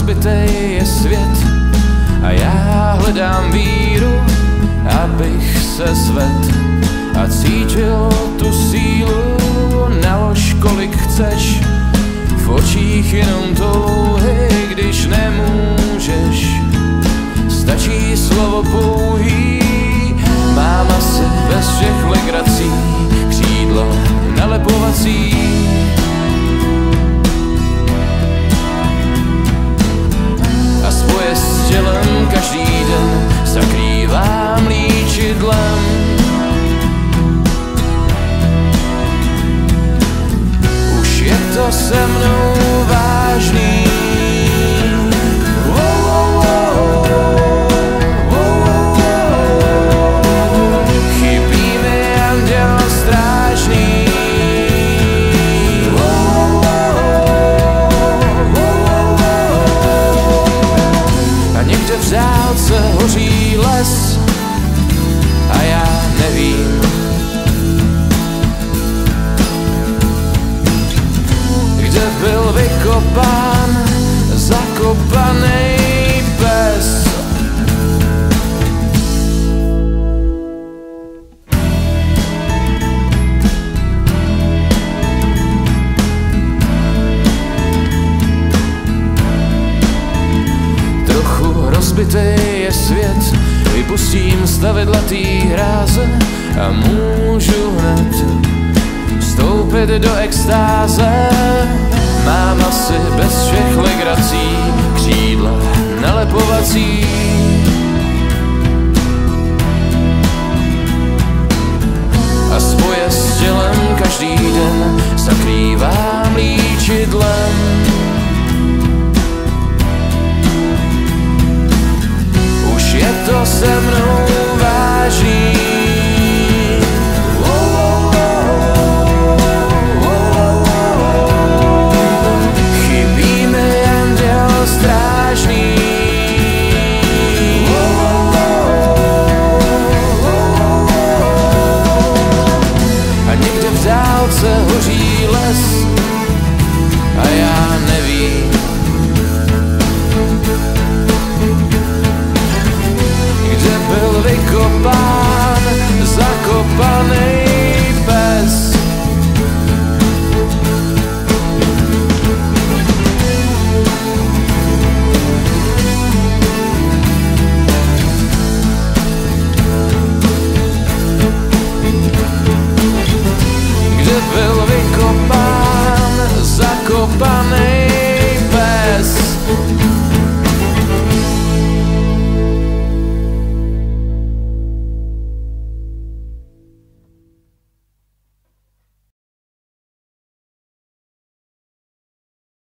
rozbitej je svět a já hledám víru, abych se zvedl a cítil tu sílu. Nalož kolik chceš, v očích jenom touhy, když nemůžeš, stačí slovo pouhý. Mám asi bez všech legrací křídla nalepovací. A spoje s tělem každý den zakrývám líčidlem. Už je to se mnou vážný. Chybí mi anděl strážný. A někde v řádce hoří les a já nevím, kde byl vykopán zakopanej pes. Trochu rozbitej je svět, vypustím stavidlatý hráze a můžu hned vstoupit do extáze. Mám asi bez všech legrací křídla nalepovací. A spoje s tělem každý den zakrývám líčidlem. Už je to se mnou vážný.